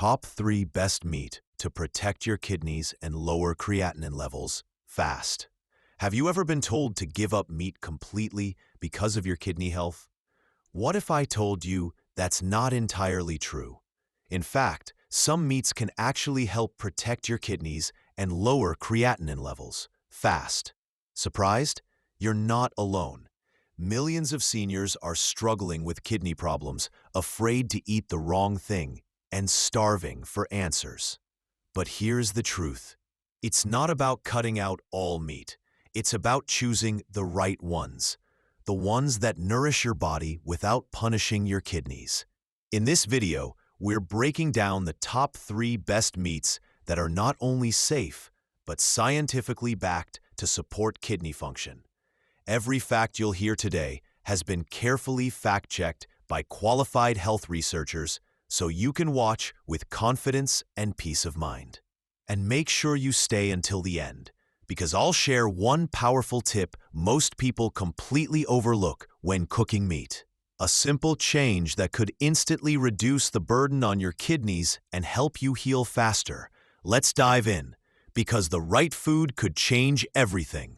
top 3 best meat to protect your kidneys and lower creatinine levels fast. Have you ever been told to give up meat completely because of your kidney health? What if I told you that's not entirely true? In fact, some meats can actually help protect your kidneys and lower creatinine levels fast. Surprised? You're not alone. Millions of seniors are struggling with kidney problems, afraid to eat the wrong thing, and starving for answers. But here's the truth. It's not about cutting out all meat. It's about choosing the right ones. The ones that nourish your body without punishing your kidneys. In this video, we're breaking down the top 3 best meats that are not only safe, but scientifically backed to support kidney function. Every fact you'll hear today has been carefully fact-checked by qualified health researchers, so you can watch with confidence and peace of mind. And make sure you stay until the end, because I'll share one powerful tip most people completely overlook when cooking meat. A simple change that could instantly reduce the burden on your kidneys and help you heal faster. Let's dive in, because the right food could change everything.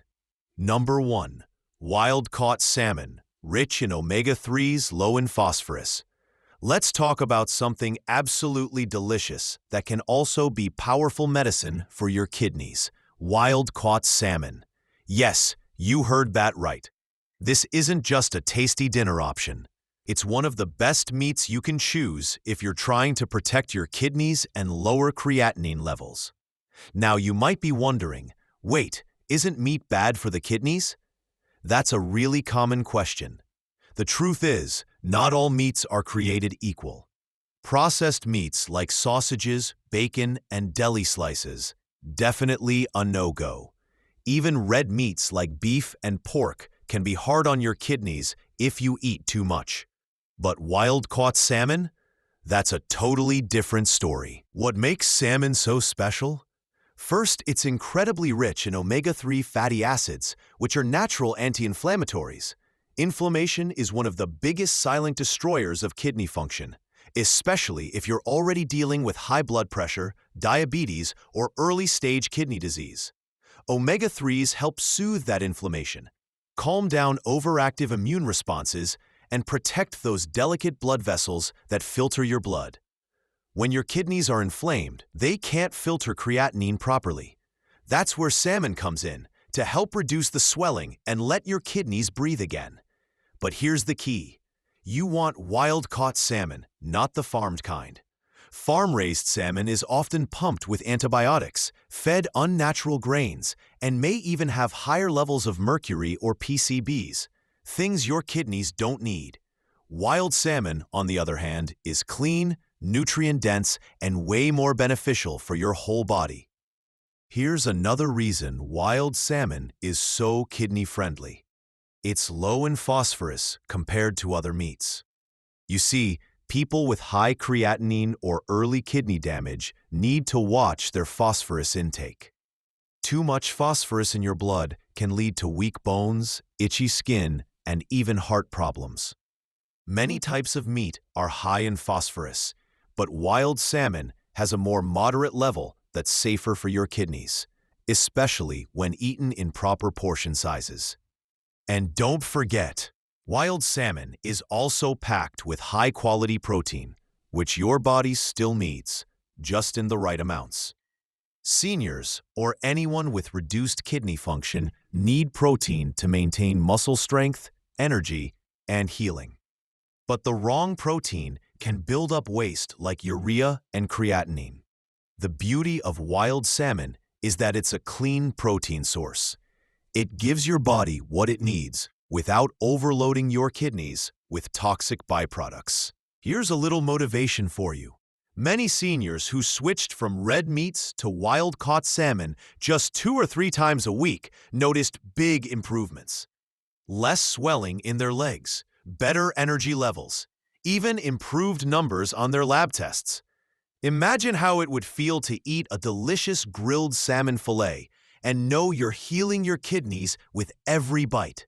Number 1. Wild-caught salmon, rich in omega-3s, low in phosphorus. Let's talk about something absolutely delicious that can also be powerful medicine for your kidneys. Wild-caught salmon. Yes, you heard that right. This isn't just a tasty dinner option. It's one of the best meats you can choose if you're trying to protect your kidneys and lower creatinine levels. Now you might be wondering, wait, isn't meat bad for the kidneys? That's a really common question. The truth is, not all meats are created equal. Processed meats like sausages, bacon, and deli slices, definitely a no-go. Even red meats like beef and pork can be hard on your kidneys if you eat too much. But wild-caught salmon? That's a totally different story. What makes salmon so special? First, it's incredibly rich in omega-3 fatty acids, which are natural anti-inflammatories. Inflammation is one of the biggest silent destroyers of kidney function, especially if you're already dealing with high blood pressure, diabetes, or early-stage kidney disease. Omega-3s help soothe that inflammation, calm down overactive immune responses, and protect those delicate blood vessels that filter your blood. When your kidneys are inflamed, they can't filter creatinine properly. That's where salmon comes in, to help reduce the swelling and let your kidneys breathe again. But here's the key. You want wild-caught salmon, not the farmed kind. Farm-raised salmon is often pumped with antibiotics, fed unnatural grains, and may even have higher levels of mercury or PCBs, things your kidneys don't need. Wild salmon, on the other hand, is clean, nutrient-dense, and way more beneficial for your whole body. Here's another reason wild salmon is so kidney-friendly. It's low in phosphorus compared to other meats. You see, people with high creatinine or early kidney damage need to watch their phosphorus intake. Too much phosphorus in your blood can lead to weak bones, itchy skin, and even heart problems. Many types of meat are high in phosphorus, but wild salmon has a more moderate level that's safer for your kidneys, especially when eaten in proper portion sizes. And don't forget, wild salmon is also packed with high-quality protein, which your body still needs, just in the right amounts. Seniors or anyone with reduced kidney function need protein to maintain muscle strength, energy, and healing. But the wrong protein can build up waste like urea and creatinine. The beauty of wild salmon is that it's a clean protein source. It gives your body what it needs without overloading your kidneys with toxic byproducts. Here's a little motivation for you. Many seniors who switched from red meats to wild-caught salmon just 2 or 3 times a week noticed big improvements. Less swelling in their legs, better energy levels, even improved numbers on their lab tests. Imagine how it would feel to eat a delicious grilled salmon fillet and know you're healing your kidneys with every bite.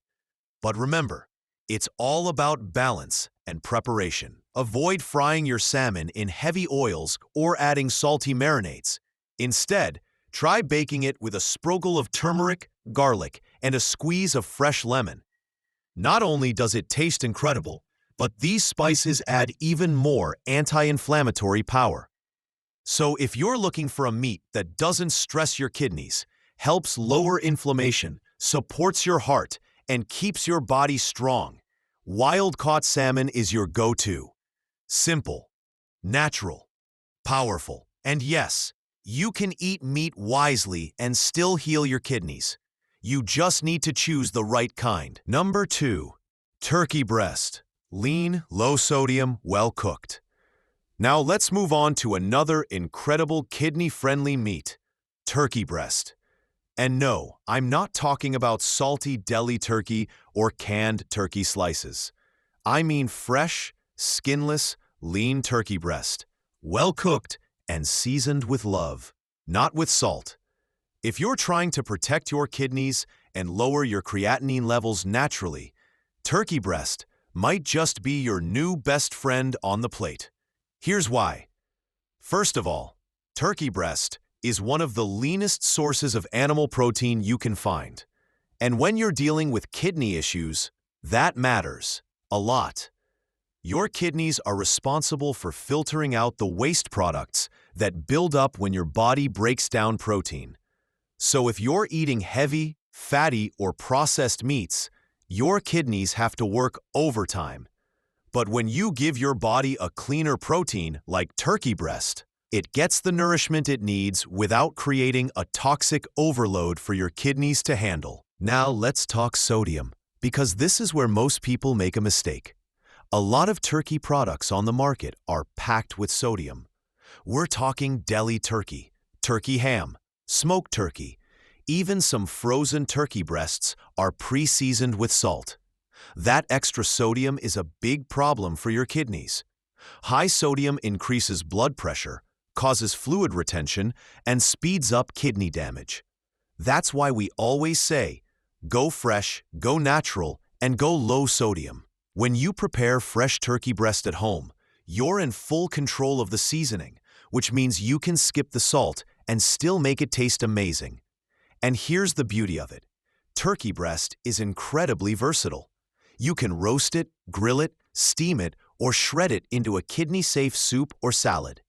But remember, it's all about balance and preparation. Avoid frying your salmon in heavy oils or adding salty marinades. Instead, try baking it with a sprinkle of turmeric, garlic, and a squeeze of fresh lemon. Not only does it taste incredible, but these spices add even more anti-inflammatory power. So if you're looking for a meat that doesn't stress your kidneys, helps lower inflammation, supports your heart, and keeps your body strong, wild-caught salmon is your go-to. Simple, natural, powerful, and yes, you can eat meat wisely and still heal your kidneys. You just need to choose the right kind. Number 2. Turkey breast. Lean, low sodium, well cooked. Now let's move on to another incredible kidney-friendly meat, turkey breast. And no, I'm not talking about salty deli turkey or canned turkey slices. I mean fresh, skinless, lean turkey breast, well cooked and seasoned with love, not with salt. If you're trying to protect your kidneys and lower your creatinine levels naturally, turkey breast might just be your new best friend on the plate. Here's why. First of all, turkey breast is one of the leanest sources of animal protein you can find. And when you're dealing with kidney issues, that matters a lot. Your kidneys are responsible for filtering out the waste products that build up when your body breaks down protein. So if you're eating heavy, fatty, or processed meats, your kidneys have to work overtime. But when you give your body a cleaner protein like turkey breast, it gets the nourishment it needs without creating a toxic overload for your kidneys to handle. Now let's talk sodium, because this is where most people make a mistake. A lot of turkey products on the market are packed with sodium. We're talking deli turkey, turkey ham, smoked turkey. Even some frozen turkey breasts are pre-seasoned with salt. That extra sodium is a big problem for your kidneys. High sodium increases blood pressure, causes fluid retention, and speeds up kidney damage. That's why we always say, go fresh, go natural, and go low sodium. When you prepare fresh turkey breast at home, you're in full control of the seasoning, which means you can skip the salt and still make it taste amazing. And here's the beauty of it. Turkey breast is incredibly versatile. You can roast it, grill it, steam it, or shred it into a kidney-safe soup or salad.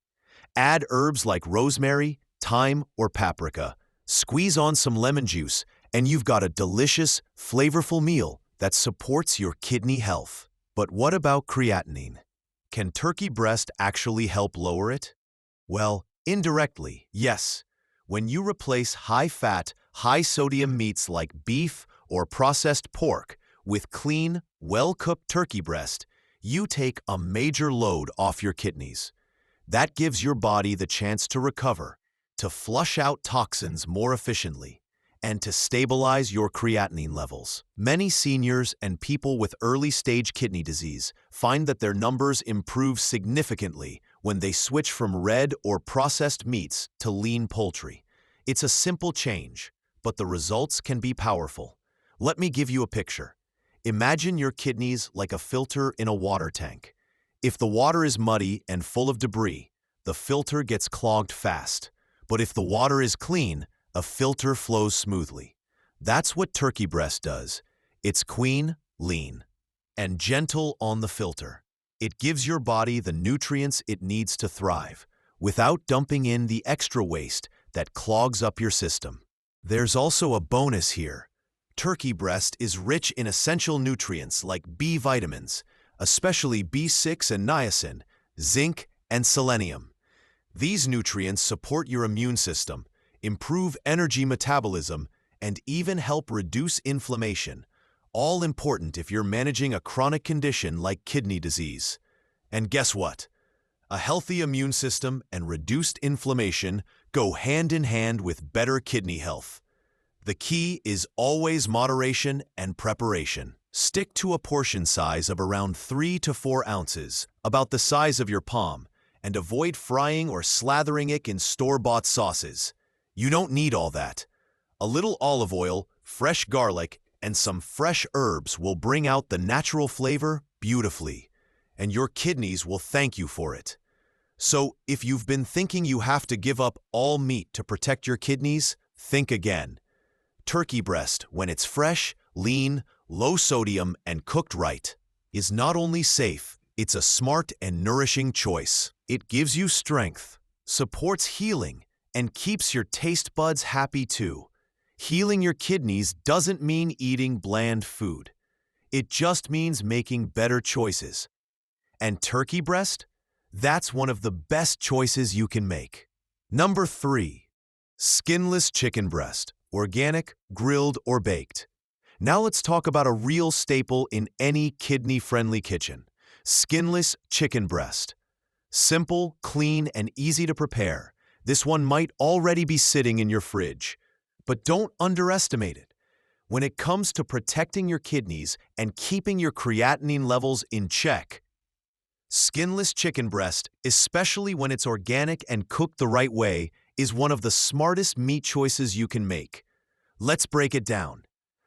Add herbs like rosemary, thyme, or paprika. Squeeze on some lemon juice, and you've got a delicious, flavorful meal that supports your kidney health. But what about creatinine? Can turkey breast actually help lower it? Well, indirectly, yes. When you replace high-fat, high-sodium meats like beef or processed pork with clean, well-cooked turkey breast, you take a major load off your kidneys. That gives your body the chance to recover, to flush out toxins more efficiently, and to stabilize your creatinine levels. Many seniors and people with early-stage kidney disease find that their numbers improve significantly when they switch from red or processed meats to lean poultry. It's a simple change, but the results can be powerful. Let me give you a picture. Imagine your kidneys like a filter in a water tank. If the water is muddy and full of debris, the filter gets clogged fast. But if the water is clean, a filter flows smoothly. That's what turkey breast does. It's clean, lean, and gentle on the filter. It gives your body the nutrients it needs to thrive, without dumping in the extra waste that clogs up your system. There's also a bonus here. Turkey breast is rich in essential nutrients like B vitamins, especially B6 and niacin, zinc, and selenium. These nutrients support your immune system, improve energy metabolism, and even help reduce inflammation, all important if you're managing a chronic condition like kidney disease. And guess what? A healthy immune system and reduced inflammation go hand in hand with better kidney health. The key is always moderation and preparation. Stick to a portion size of around 3 to 4 ounces, about the size of your palm, and avoid frying or slathering it in store-bought sauces. You don't need all that. A little olive oil, fresh garlic, and some fresh herbs will bring out the natural flavor beautifully. and your kidneys will thank you for it. So, if you've been thinking you have to give up all meat to protect your kidneys, think again. Turkey breast, when it's fresh, lean, low sodium, and cooked right, is not only safe, it's a smart and nourishing choice. It gives you strength, supports healing, and keeps your taste buds happy too. Healing your kidneys doesn't mean eating bland food. It just means making better choices. And turkey breast? That's one of the best choices you can make. Number 3. Skinless chicken breast, organic, grilled, or baked. Now let's talk about a real staple in any kidney-friendly kitchen: skinless chicken breast. Simple, clean, and easy to prepare. This one might already be sitting in your fridge. But don't underestimate it. When it comes to protecting your kidneys and keeping your creatinine levels in check, skinless chicken breast, especially when it's organic and cooked the right way, is one of the smartest meat choices you can make. Let's break it down.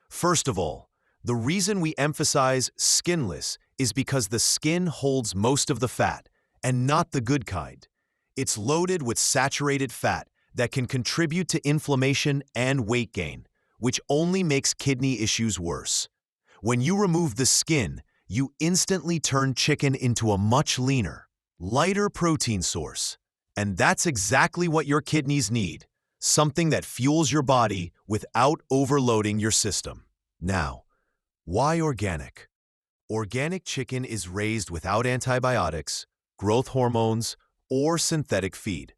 First of all, the reason we emphasize skinless is because the skin holds most of the fat, and not the good kind. It's loaded with saturated fat that can contribute to inflammation and weight gain, which only makes kidney issues worse. When you remove the skin, you instantly turn chicken into a much leaner, lighter protein source. And that's exactly what your kidneys need, something that fuels your body without overloading your system. Now, why organic? Organic chicken is raised without antibiotics, growth hormones, or synthetic feed.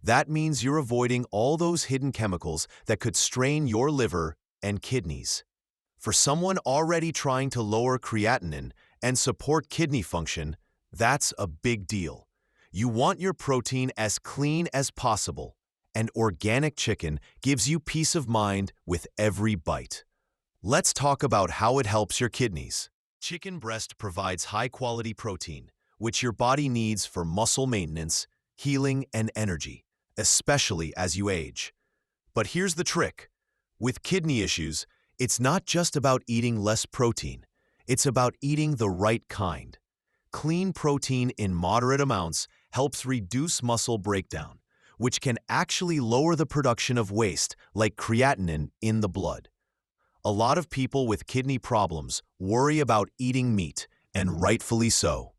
That means you're avoiding all those hidden chemicals that could strain your liver and kidneys. For someone already trying to lower creatinine and support kidney function, that's a big deal. You want your protein as clean as possible, and organic chicken gives you peace of mind with every bite. Let's talk about how it helps your kidneys. Chicken breast provides high-quality protein, which your body needs for muscle maintenance, healing, and energy, especially as you age. But here's the trick. With kidney issues, it's not just about eating less protein. It's about eating the right kind. Clean protein in moderate amounts helps reduce muscle breakdown, which can actually lower the production of waste like creatinine in the blood. A lot of people with kidney problems worry about eating meat, and rightfully so.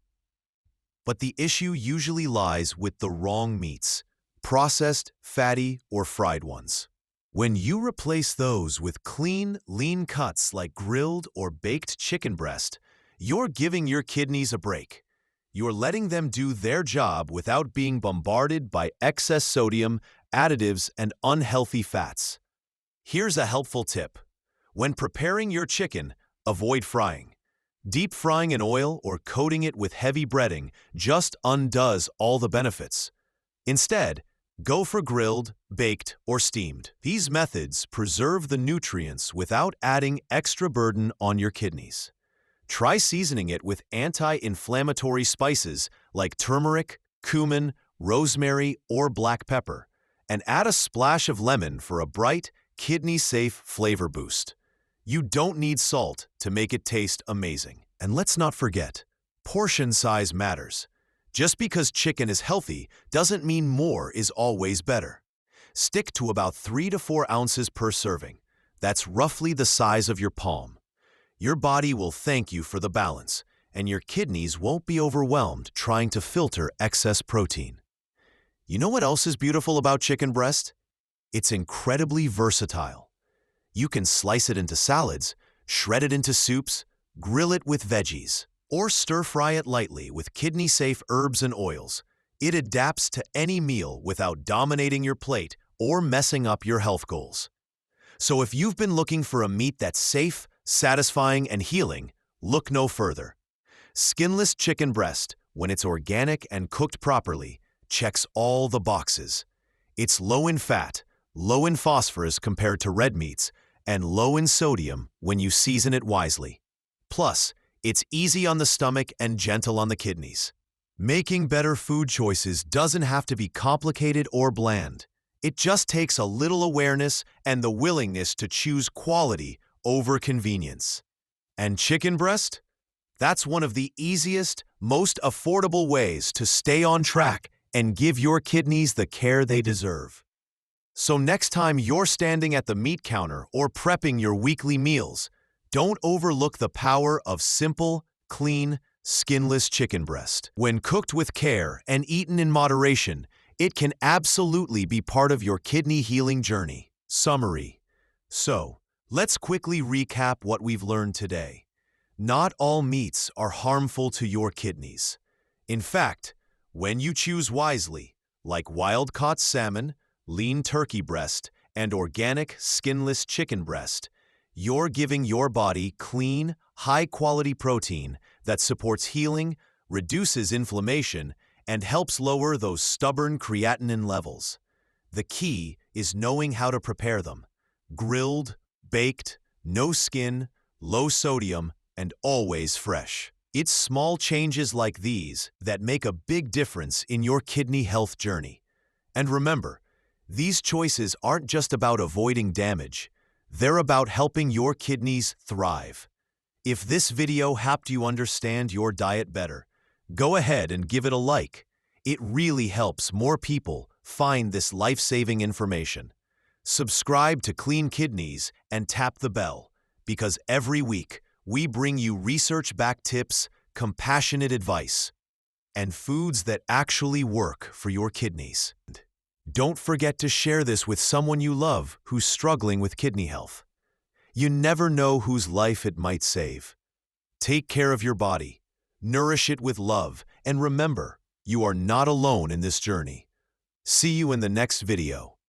But the issue usually lies with the wrong meats: processed, fatty, or fried ones. When you replace those with clean, lean cuts like grilled or baked chicken breast, you're giving your kidneys a break. You're letting them do their job without being bombarded by excess sodium, additives, and unhealthy fats. Here's a helpful tip. When preparing your chicken, avoid frying. Deep frying in oil or coating it with heavy breading just undoes all the benefits. Instead, go for grilled, baked, or steamed. These methods preserve the nutrients without adding extra burden on your kidneys. Try seasoning it with anti-inflammatory spices like turmeric, cumin, rosemary, or black pepper, and add a splash of lemon for a bright, kidney-safe flavor boost. You don't need salt to make it taste amazing. And let's not forget, portion size matters. Just because chicken is healthy doesn't mean more is always better. Stick to about 3 to 4 ounces per serving. That's roughly the size of your palm. Your body will thank you for the balance, and your kidneys won't be overwhelmed trying to filter excess protein. You know what else is beautiful about chicken breast? It's incredibly versatile. You can slice it into salads, shred it into soups, grill it with veggies, or stir-fry it lightly with kidney-safe herbs and oils. It adapts to any meal without dominating your plate or messing up your health goals. So if you've been looking for a meat that's safe, satisfying, and healing, look no further. Skinless chicken breast, when it's organic and cooked properly, checks all the boxes. It's low in fat, low in phosphorus compared to red meats, and low in sodium when you season it wisely. Plus, it's easy on the stomach and gentle on the kidneys. Making better food choices doesn't have to be complicated or bland. It just takes a little awareness and the willingness to choose quality over convenience. And chicken breast? That's one of the easiest, most affordable ways to stay on track and give your kidneys the care they deserve. So next time you're standing at the meat counter or prepping your weekly meals, don't overlook the power of simple, clean, skinless chicken breast. When cooked with care and eaten in moderation, it can absolutely be part of your kidney healing journey. Summary. So, let's quickly recap what we've learned today. Not all meats are harmful to your kidneys. In fact, when you choose wisely, like wild-caught salmon, lean turkey breast, and organic skinless chicken breast, you're giving your body clean, high-quality protein that supports healing, reduces inflammation, and helps lower those stubborn creatinine levels. The key is knowing how to prepare them. Grilled, baked, no skin, low sodium, and always fresh. It's small changes like these that make a big difference in your kidney health journey. And remember, these choices aren't just about avoiding damage. They're about helping your kidneys thrive. If this video helped you understand your diet better, go ahead and give it a like. It really helps more people find this life-saving information. Subscribe to Clean Kidneys and tap the bell, because every week we bring you research-backed tips, compassionate advice, and foods that actually work for your kidneys. Don't forget to share this with someone you love who's struggling with kidney health. You never know whose life it might save. Take care of your body, nourish it with love, and remember, you are not alone in this journey. See you in the next video.